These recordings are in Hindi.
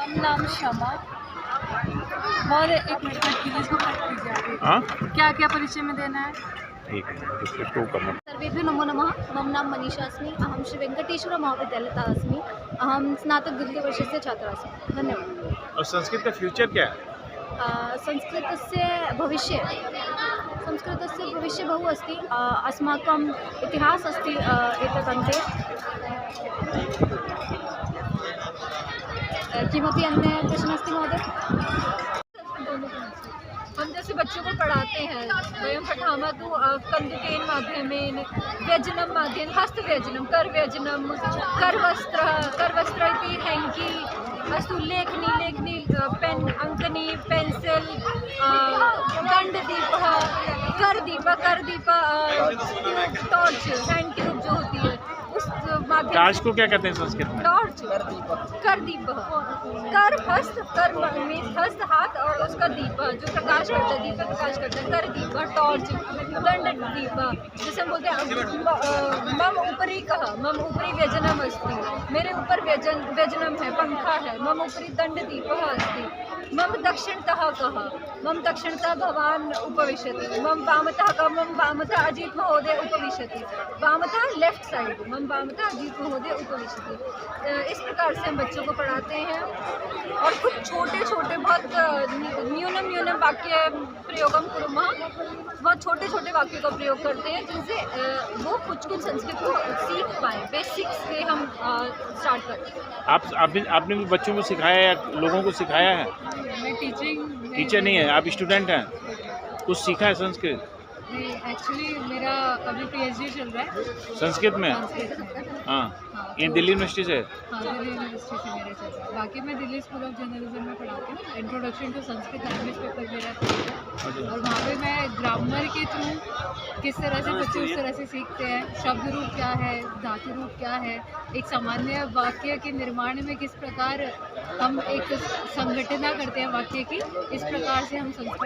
नाम क्षमा। और एक मिनट प्लीज को कट कीजिए आगे। हाँ क्या क्या परिचय में देना है? ठीक है, इसको करना। सर्वेभ्यो नमो नमः। मम नाम मनीषा अस्मि। अहं श्री वेङ्कटेश्वर महाविद्यालयतः अस्मि। अहं स्नातक द्वितीयवर्षस्य छात्रा अस्मि। धन्यवादः। और संस्कृत का फ्यूचर क्या है? संस्कृतस्य भविष्य बहु अस्ति। अस्माकम् इतिहासः अस्ति एतत् अन्ते। किमपि अन्य प्रश्नः अस्ति महोदय? हम जैसे बच्चों को पढ़ाते हैं वयं पठामः तु कन्दुकेन माध्यमेन व्यजनं माध्यमेन हस्तव्यजनं करव्यजनं करवस्त्र इति हैङ्की अस्तु लेखनी पेन् अङ्कनी पेन्सिल् दण्डदीपः करदीप टॉर्च हैंड ट्यूब जो होती है उस माध्यम टॉर्च को क्या कहते हैं संस्कृत में? टॉर्च करदीप कर हस्त हाथ और उसका दीप जो प्रकाश करता है दीप प्रकाश करता है कर दीप टॉर्च दंड दीप जैसे हम बोलते हैं मम ऊपरी व्यजनम अस्ति मेरे ऊपर व्यजनम है पंखा है मम ऊपरी दंड दीप अस्ति मम दक्षिणतः कः मम दक्षिणतः भवान उपविशति मम वामतः कः मम वामतः अजीत महोदय उपविशति वामतः लेफ्ट साइड मम वामतः अजीत महोदय उपविशति। इस प्रकार से हम बच्चों को पढ़ाते हैं और कुछ छोटे बहुत न्यूनम वाक्य प्रयोगम कुर्मः बहुत छोटे वाक्यों का प्रयोग करते हैं जिनसे वो कुछ संस्कृत को सीख पाए। बेसिक से हम स्टार्ट करते हैं। आपने भी बच्चों को सिखाया या लोगों को सिखाया है? मैं टीचर नहीं है, आप स्टूडेंट हैं। कुछ सीखा है संस्कृत? एक्चुअली मेरा अभी PhD चल रहा है संस्कृत में। हाँ, ये दिल्ली यूनिवर्सिटी से? हाँ, दिल्ली यूनिवर्सिटी से मेरा चल रहा है। बाकी मैं दिल्ली स्कूल ऑफ जर्नलिज्म में पढ़ाती हूँ। Introduction to Sanskrit language paper मेरा है और वहाँ पे मैं ग्रामर के थ्रू किस तरह से बच्चे उस तरह से सीखते हैं, शब्द रूप क्या है, धातु रूप क्या है, एक सामान्य वाक्य के निर्माण में किस प्रकार हम एक संगठना करते हैं वाक्य की, इस प्रकार से हम संस्कृत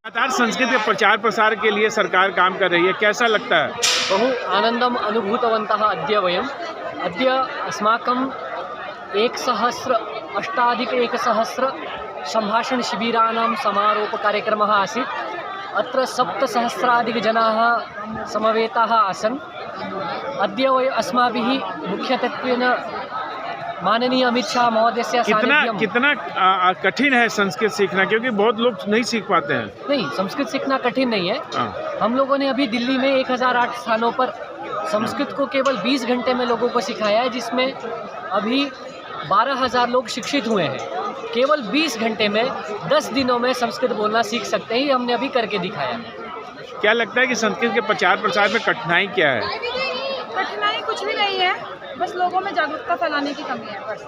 लगातार संस्कृत के प्रचार प्रसार के लिए सरकार काम कर रही है, कैसा लगता है? बहु आनंदम अनुभूतवन्तः अद्य वयम् अद्य अस्माकं 1,000 सम्भाषणशिबिराणां समारोपकार्यक्रमः आसीत्। अत्र 7,000 समवेताः आसन्। अद्य अस्माभिः मुख्यत्वेन माननीय अमित शाह महोदय से कितना कठिन है संस्कृत सीखना, क्योंकि बहुत लोग नहीं सीख पाते हैं। नहीं, संस्कृत सीखना कठिन नहीं है। हम लोगों ने अभी दिल्ली में 1008 स्थानों पर संस्कृत को केवल 20 घंटे में लोगों को सिखाया है, जिसमें अभी 12,000 लोग शिक्षित हुए हैं। केवल 20 घंटे में 10 दिनों में संस्कृत बोलना सीख सकते हैं, हमने अभी करके दिखाया। क्या लगता है कि संस्कृत के प्रचार प्रसार में कठिनाई क्या है? कठिनाई कुछ भी नहीं है, बस लोगों में जागरूकता फैलाने की कमी है। बस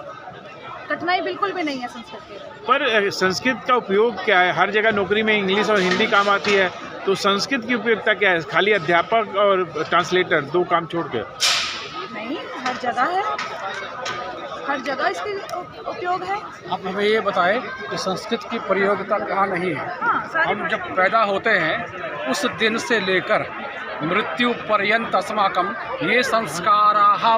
कठिनाई बिल्कुल भी नहीं है संस्कृत के। पर संस्कृत का उपयोग क्या है? हर जगह नौकरी में इंग्लिश और हिंदी काम आती है, तो संस्कृत की उपयोगिता क्या है? खाली अध्यापक और ट्रांसलेटर, दो काम छोड़ के? नहीं, हर जगह है, हर जगह इसकी उपयोग है। आप हमें ये बताएं कि संस्कृत की प्रयोगिता कहाँ नहीं है? हम जब पैदा होते हैं उस दिन से लेकर मृत्यु पर्यंत अस्माकं ये संस्काराः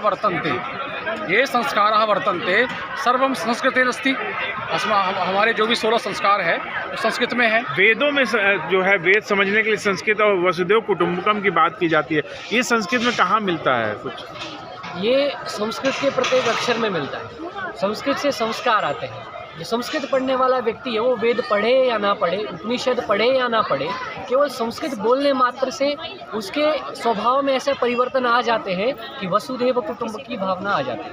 वर्तन्ते सर्वं संस्कृतेन अस्ति। हमारे जो भी 16 संस्कार है वो संस्कृत में है। वेदों में जो है वेद समझने के लिए संस्कृत और वसुदेव कुटुंबकम की बात की जाती है, ये संस्कृत में कहाँ मिलता है? कुछ ये संस्कृत के प्रत्येक अक्षर में मिलता है। संस्कृत से संस्कार आते हैं। जो संस्कृत पढ़ने वाला व्यक्ति है वो वेद पढ़े या ना पढ़े, उपनिषद पढ़े या ना पढ़े, केवल संस्कृत बोलने मात्र से उसके स्वभाव में ऐसे परिवर्तन आ जाते हैं कि वसुधैव कुटुंब की भावना आ जाती है।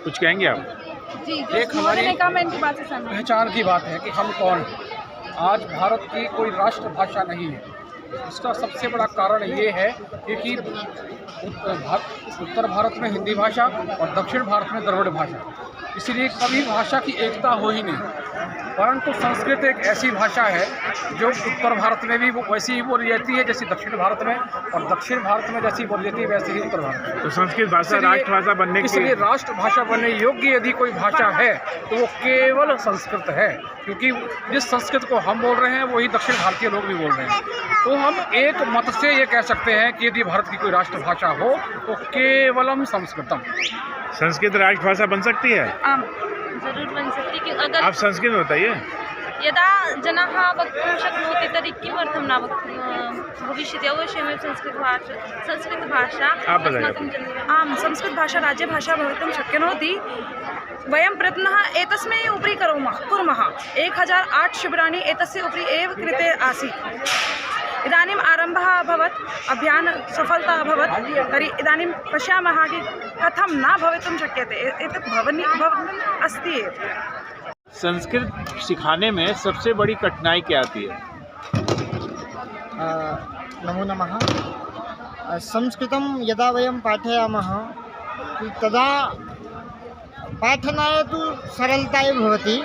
कुछ कहेंगे आप? जी, एक हमारी पहचान की बात है कि हम कौन हैं। आज भारत की कोई राष्ट्रभाषा नहीं है। इसका सबसे बड़ा कारण ये है कि उत्तर भारत में हिंदी भाषा और दक्षिण भारत में द्रविड़ भाषा, इसीलिए कभी भाषा की एकता हो ही नहीं। परंतु संस्कृत एक ऐसी भाषा है जो उत्तर भारत में भी वैसी ही बोली जाती है जैसी दक्षिण भारत में, और दक्षिण भारत में जैसी बोली जाती है वैसे ही उत्तर भारत में। तो संस्कृत भाषा राष्ट्रभाषा बनने के इसलिए राष्ट्रभाषा बनने योग्य यदि कोई भाषा है तो वो केवल संस्कृत है, क्योंकि जिस संस्कृत को हम बोल रहे हैं वही दक्षिण भारतीय लोग भी बोल रहे हैं। तो हम एक मत से ये कह सकते हैं कि यदि भारत की कोई राष्ट्रभाषा हो तो केवलम संस्कृतम। संस्कृत राष्ट्रभाषा बन सकती है? आम जरूर बन सकती कि अगर आप संस्कृत में बताइए। यदा जनाः वक्तुं शक्नोति तर्हि किमर्थं न भविष्यति। अवश्यमेव संस्कृतभाषा आप बताइए। अस्माकं जन्म आं संस्कृतभाषा राज्यभाषा भवितुं शक्नोति। वयं प्रयत्नः एतस्मै उपरि कुर्मः। 1008 शिबिराणि एतस्य उपरि एव कृते आसीत्। इदानीम् आरम्भः अभवत्, अभियान सफलता अभवत्, तर्हि इदानीं पश्यामः कि कथं न भवितुं शक्यते। एतत् भवन् अस्ति एव। संस्कृत सिखाने में सबसे बड़ी कठिनाई क्या आती है? नमो नमः। संस्कृतं यदा वयं पाठयामः तदा पाठनाय तु सरलता एव भवति,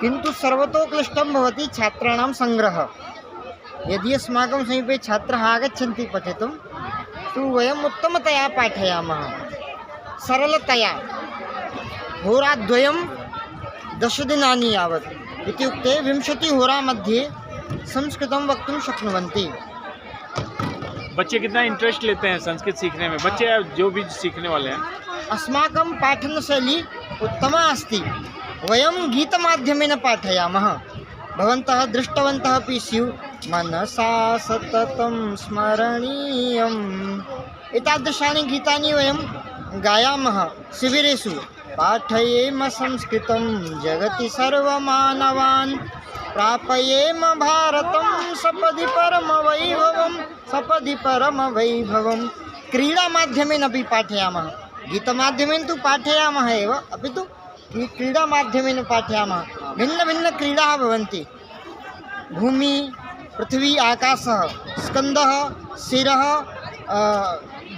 किन्तु सर्वतोक्लिष्टं भवति छात्राणां सङ्ग्रहः। यदि अस्माकं समीपे छात्राः आगच्छन्ति पठितुं तु वयम् उत्तमतया पाठयामः, सरलतया। होराद्वयं 10 दिनानि यावत् इत्युक्ते 20 होरामध्ये संस्कृतं वक्तुं शक्नुवन्ति। बच्चे कितना इंटरेस्ट लेते हैं संस्कृत सीखने में? बच्चे जो भी सीखने वाले हैं। अस्माकं पाठनशैली उत्तमा अस्ति। वयं गीतमाध्यमेन पाठयामः। भवन्तः दृष्टवन्तः अपि स्युः। मनसा सततं स्मरणीयम् एतादृशानि गीतानि वयं गायामः शिबिरेषु। पाठयेम संस्कृतं जगति सर्वमानवान्, प्रापयेम भारतं सपदि परमवैभवं। क्रीडामाध्यमेन अपि पाठयामः। गीतमाध्यमेन तु पाठयामः एव, अपि तु क्रीडामाध्यमेन पाठयामः। भिन्नभिन्नक्रीडाः भवन्ति। भूमि, पृथ्वी, आकाशः, स्कन्दः, शिरः,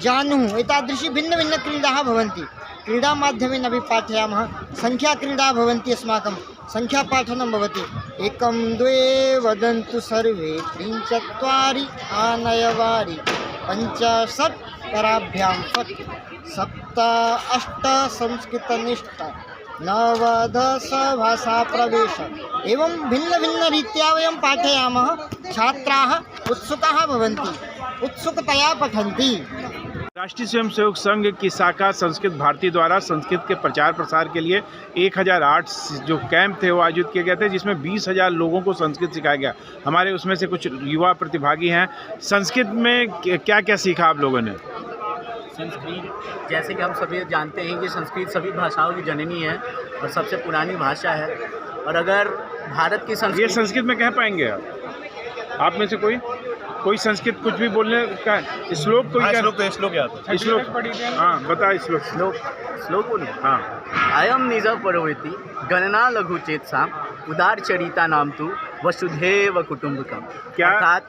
जानुः एतादृशी भिन्नभिन्नक्रीडाः भवन्ति। क्रीडामाध्यमेन अपि पाठयामः। सङ्ख्याक्रीडाः भवन्ति, अस्माकं सङ्ख्यापाठनं भवति। 1 2 वदन्तु सर्वे 3 4 आनयवारि 5 6 कराभ्यां फट् 7 8 संस्कृतनिष्ठ 9 10 भाषाप्रवेश। एवं भिन्नभिन्नरीत्या वयं पाठयामः। छात्राः उत्सुकाः भवन्ति, उत्सुकतया पठन्ति। राष्ट्रीय स्वयंसेवक संघ की शाखा संस्कृत भारती द्वारा संस्कृत के प्रचार प्रसार के लिए 1008 जो कैंप थे वो आयोजित किए गए थे, जिसमें 20,000 लोगों को संस्कृत सिखाया गया। हमारे उसमें से कुछ युवा प्रतिभागी हैं। संस्कृत में क्या क्या सीखा आप लोगों ने? संस्कृत, जैसे कि हम सभी जानते हैं कि संस्कृत सभी भाषाओं की जननी है और सबसे पुरानी भाषा है। और अगर भारत की ये संस्कृत में कह पाएंगे आप में से कोई संस्कृत कुछ भी बोलने का श्लोक? कोई क्या? श्लोक याद है। श्लोक हाँ बता। श्लोक बोलो। हाँ। अयम निज परोवेति गणना लघु चेतसा उदार चरिता नाम तु वसुधैव कुटुम्बकम। क्या? अर्थात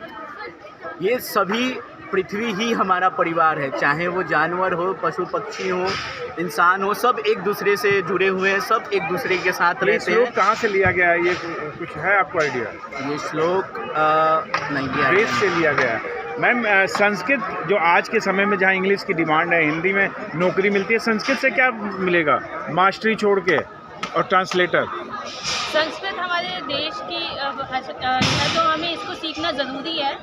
ये सभी पृथ्वी ही हमारा परिवार है, चाहे वो जानवर हो, पशु पक्षी हो, इंसान हो, सब एक दूसरे से जुड़े हुए हैं, सब एक दूसरे के साथ रहते हैं। श्लोक कहाँ से लिया गया है? ये कुछ है आपको आइडिया? ये श्लोक नहीं लिया वेद से लिया गया है। मैम, संस्कृत जो आज के समय में जहाँ इंग्लिश की डिमांड है, हिंदी में नौकरी मिलती है, संस्कृत से क्या मिलेगा? मास्टरी छोड़ के और ट्रांसलेटर। संस्कृत हमारे देश की भाषा है, तो हमें इसको सीखना ज़रूरी है।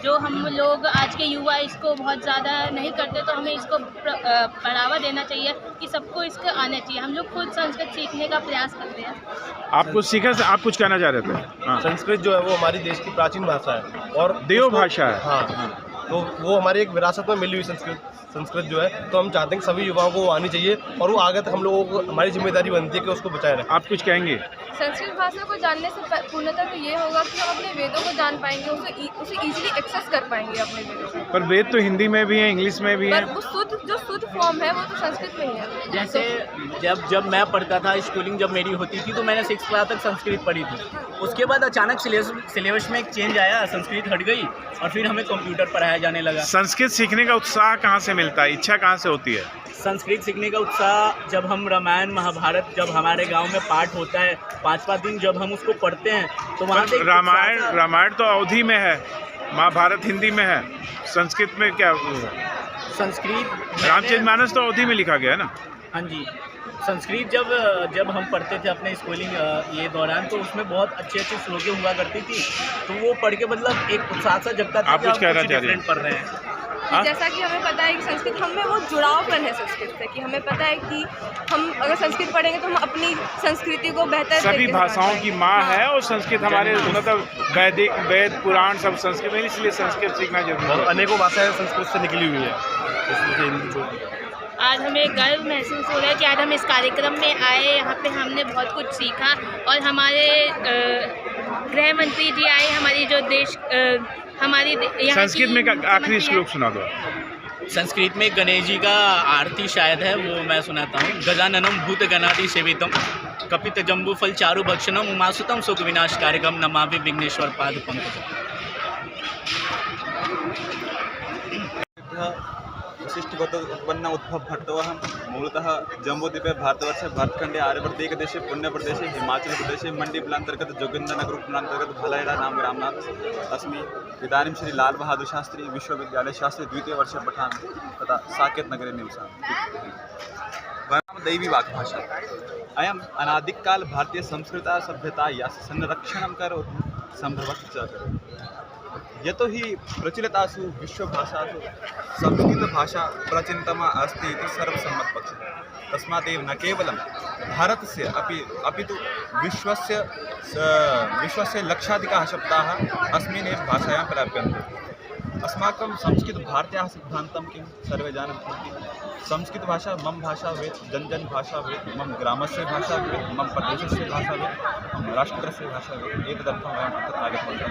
जो हम लोग आज के युवा इसको बहुत ज़्यादा नहीं करते, तो हमें इसको बढ़ावा देना चाहिए कि सबको इसको आना चाहिए। हम लोग खुद संस्कृत सीखने का प्रयास करते हैं। आप कुछ सीखा? आप कुछ कहना चाह रहे थे? हाँ। संस्कृत जो है वो हमारी देश की प्राचीन भाषा है और देव भाषा है। हाँ, तो वो हमारी एक विरासत में मिली हुई संस्कृत जो है, तो हम चाहते हैं कि सभी युवाओं को वो आनी चाहिए और वो आगे तक हम लोगों को हमारी जिम्मेदारी बनती है कि उसको बचाए रखें। आप कुछ कहेंगे? संस्कृत भाषा को जानने से पूर्णतः तो ये होगा कि हम अपने वेदों को जान पाएंगे, उसे इजीली एक्सेस कर पाएंगे अपने वेदों को। पर वेद तो हिंदी में भी है, इंग्लिश में भी है। पर वो जो शुद्ध फॉर्म है वो तो संस्कृत में ही है। जैसे जब मैं पढ़ता था, स्कूलिंग जब मेरी होती थी, तो मैंने 6th क्लास तक संस्कृत पढ़ी थी। उसके बाद अचानक सिलेबस में एक चेंज आया, संस्कृत हट गई और फिर हमें कंप्यूटर पढ़ाया जाने लगा। संस्कृत सीखने का उत्साह कहाँ से मिलता है? इच्छा कहाँ से होती है? संस्कृत सीखने का उत्साह जब हम रामायण महाभारत जब हमारे गांव में पाठ होता है 5 दिन जब हम उसको पढ़ते हैं तो वहाँ पे रामायण तो अवधी में है, महाभारत हिंदी में है, संस्कृत में क्या? संस्कृत रामचरितमानस तो अवधी में लिखा गया है ना? हाँ जी। संस्कृत जब हम पढ़ते थे अपने स्कूलिंग ये दौरान, तो उसमें बहुत अच्छी श्लोकें हुआ करती थी, तो वो पढ़ के मतलब एक उत्साह सा जगता था। आप कुछ कहना चाह रहे हैं? पढ़ रहे हैं हाँ? जैसा कि हमें पता है कि संस्कृत हमें वो जुड़ावपन है संस्कृत से, कि हमें पता है कि हम अगर संस्कृत पढ़ेंगे तो हम अपनी संस्कृति को बेहतर सभी तरीके से भाषाओं जान की पाएंगे। माँ हाँ। है और संस्कृत हमारे मतलब वेद पुराण सब संस्कृत में, इसलिए संस्कृत सीखना जरूरी और है। अनेकों भाषाएं संस्कृत से निकली हुई है, इसमें से हिंदी जो आज हमें गर्व महसूस हो रहा है कि आज हम इस कार्यक्रम में आए, यहाँ पे हमने बहुत कुछ सीखा और हमारे गृह मंत्री जी आए, हमारी जो देश हमारी यहाँ संस्कृत की में आखिरी मुख्यमंत्री श्लोक सुना दो। संस्कृत में गणेश जी का आरती शायद है, वो मैं सुनाता हूँ। गजाननम भूत गणादि सेवितम कपित जम्बू फल चारु भक्षणम उमासुतम शोक विनाश कार्यक्रम नमामि विघ्नेश्वर पाद पंकजम। वशिष्ठगत उत्पन्न उद्भव भट्टवः मूलतः जम्बूद्वीपे भारतवर्षे भारतखंडे आर्यवर्तेक देशे पुण्यप्रदेशे हिमाचल प्रदेशे मण्डीफलान्तर्गत जोगिन्दरनगरफलान्तर्गत भालैडा नाम ग्रामनाथ अस्मि। इदानीं श्री लाल बहादुर शास्त्री विश्वविद्यालय शास्त्री द्वितीय वर्षे पठामि तथा साकेत नगरे निवसामि। वयं दैवी वाक्भाषा अयम् अनादिकाल भारतीय संस्कृता सभ्यता यास्य संरक्षणं करोति संभवति च करोति। यतो हि प्रचलितासु विश्वभाषासु संस्कृतभाषा प्राचीनतमा अस्ति इति सर्वसम्मतपक्षः। तस्मादेव न केवलं भारतस्य अपितु विश्वस्य लक्षाधिकाः शब्दाः अस्मिन्नेव भाषायां प्राप्यन्ते। अस्माकं संस्कृतभारत्याः सिद्धान्तं किं सर्वे जानन्ति। संस्कृतभाषा मम भाषा भवेत्, जन भाषा भवेत्, मम ग्रामस्य भाषा भवेत्, मम प्रदेशस्य भाषा भवेत्, मम राष्ट्रस्य भाषा भवेत्। एतदर्थं वयम् अत्र आगतवन्तः।